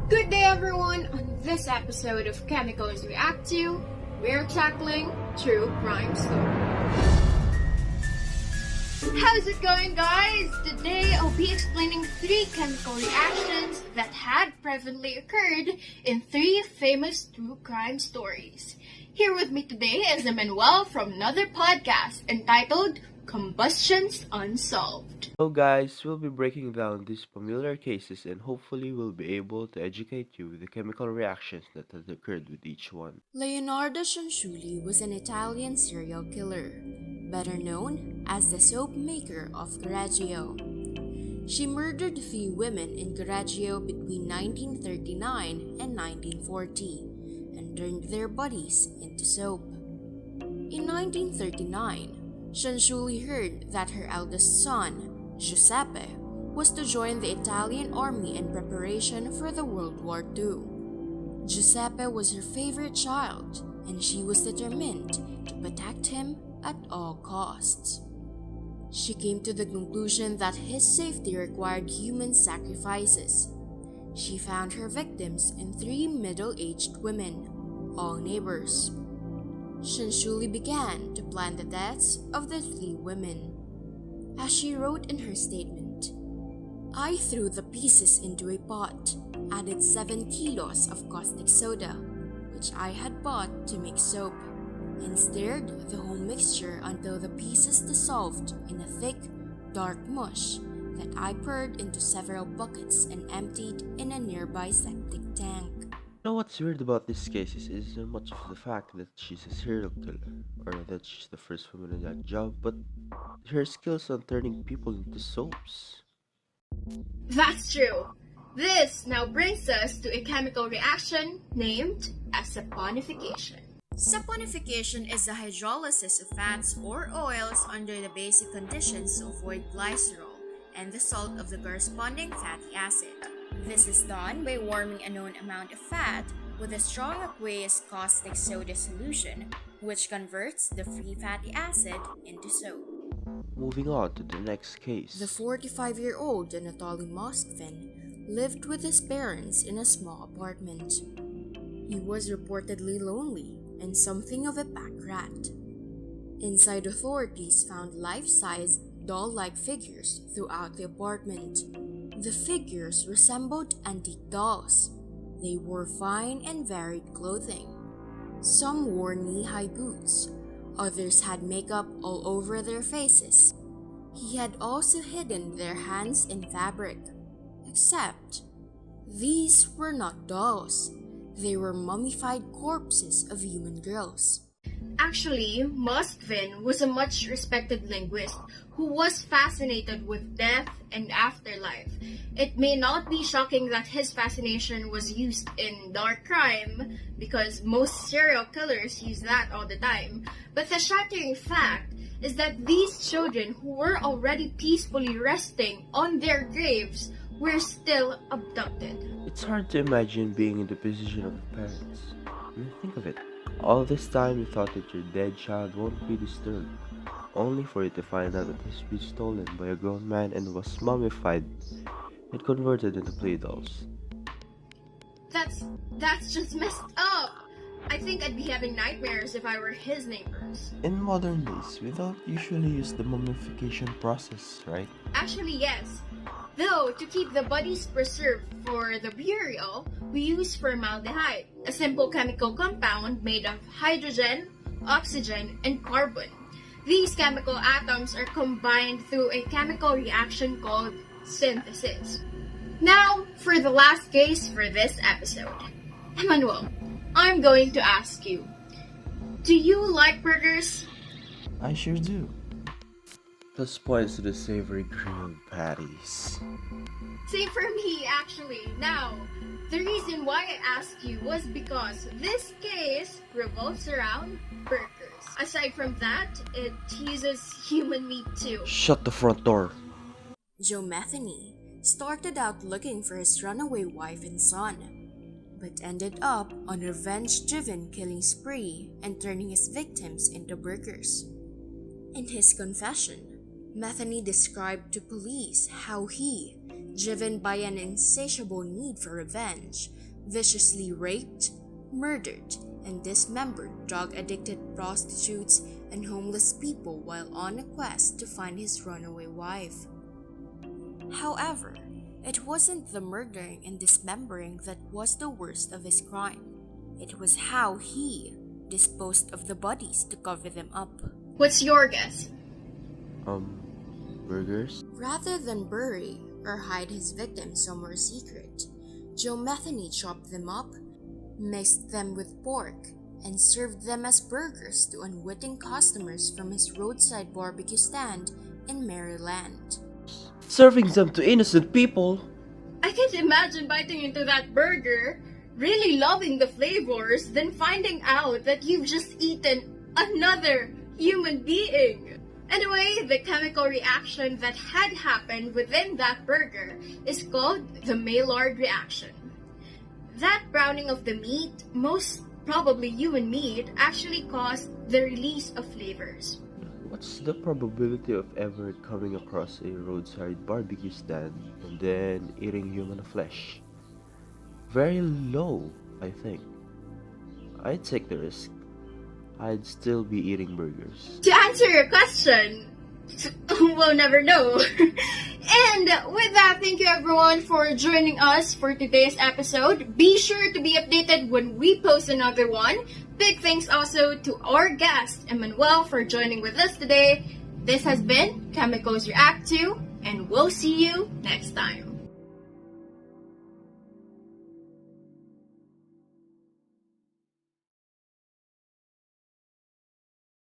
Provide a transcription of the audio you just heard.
Good day everyone! On this episode of Chemicals React To, we're tackling true crime story. How's it going, guys? Today I'll be explaining 3 chemical reactions that had prevalently occurred in 3 famous true crime stories. Here with me today is Emmanuel from another podcast entitled Combustions Unsolved. So guys, we'll be breaking down these familiar cases and hopefully we'll be able to educate you with the chemical reactions that had occurred with each one. Leonardo Cianciulli was an Italian serial killer, better known as the soap maker of Correggio. She murdered 3 women in Correggio between 1939 and 1940 and turned their bodies into soap. In 1939, Cianciulli heard that her eldest son, Giuseppe, was to join the Italian army in preparation for the World War II. Giuseppe was her favorite child, and she was determined to protect him at all costs. She came to the conclusion that his safety required human sacrifices. She found her victims in 3 middle-aged women, all neighbors. Cianciulli began to plan the deaths of the 3 women. As she wrote in her statement, "I threw the pieces into a pot, added 7 kilos of caustic soda, which I had bought to make soap, and stirred the whole mixture until the pieces dissolved in a thick, dark mush that I poured into several buckets and emptied in a nearby septic tank." You know what's weird about this case isn't much of the fact that she's a serial killer or that she's the first woman in that job, but her skills on turning people into soaps. That's true. This now brings us to a chemical reaction named as saponification. Saponification is the hydrolysis of fats or oils under the basic conditions to avoid glycerol and the salt of the corresponding fatty acid. This is done by warming a known amount of fat with a strong aqueous caustic soda solution, which converts the free fatty acid into soap. Moving on to the next case. The 45-year-old Anatoly Moskvin lived with his parents in a small apartment. He was reportedly lonely and something of a pack rat. Inside, authorities found life-size doll-like figures throughout the apartment. The figures resembled antique dolls. They wore fine and varied clothing. Some wore knee-high boots. Others had makeup all over their faces. He had also hidden their hands in fabric. Except, these were not dolls. They were mummified corpses of human girls. Actually, Moskvin was a much respected linguist who was fascinated with death and afterlife. It may not be shocking that his fascination was used in dark crime, because most serial killers use that all the time, but the shattering fact is that these children who were already peacefully resting on their graves were still abducted. It's hard to imagine being in the position of the parents. I mean, think of it. All this time you thought that your dead child won't be disturbed, only for you to find out that he's been stolen by a grown man and was mummified and converted into play dolls. That's just messed up. I think I'd be having nightmares if I were his neighbors. In modern days, we don't usually use the mummification process, right? Actually, yes. Though, to keep the bodies preserved for the burial, we use formaldehyde, a simple chemical compound made of hydrogen, oxygen, and carbon. These chemical atoms are combined through a chemical reaction called synthesis. Now, for the last case for this episode. Emmanuel, I'm going to ask you, do you like burgers? I sure do. Plus points to the savory grilled patties. Same for me, actually. Now, the reason why I asked you was because this case revolves around burgers. Aside from that, it uses human meat too. Shut the front door. Joe Metheny started out looking for his runaway wife and son, but ended up on a revenge-driven killing spree and turning his victims into burgers. In his confession, Metheny described to police how he, driven by an insatiable need for revenge, viciously raped, murdered, and dismembered drug-addicted prostitutes and homeless people while on a quest to find his runaway wife. However, it wasn't the murdering and dismembering that was the worst of his crime. It was how he disposed of the bodies to cover them up. What's your guess? Burgers? Rather than bury or hide his victims somewhere secret, Joe Metheny chopped them up, mixed them with pork, and served them as burgers to unwitting customers from his roadside barbecue stand in Maryland. Serving them to innocent people? I can't imagine biting into that burger, really loving the flavors, then finding out that you've just eaten another human being. Anyway, the chemical reaction that had happened within that burger is called the Maillard reaction. That browning of the meat, most probably human meat, actually caused the release of flavors. What's the probability of ever coming across a roadside barbecue stand and then eating human flesh? Very low, I think. I'd take the risk. I'd still be eating burgers. To answer your question, we'll never know. And with that, thank you everyone for joining us for today's episode. Be sure to be updated when we post another one. Big thanks also to our guest, Emmanuel, for joining with us today. This has been Chemicals React To, and we'll see you next time.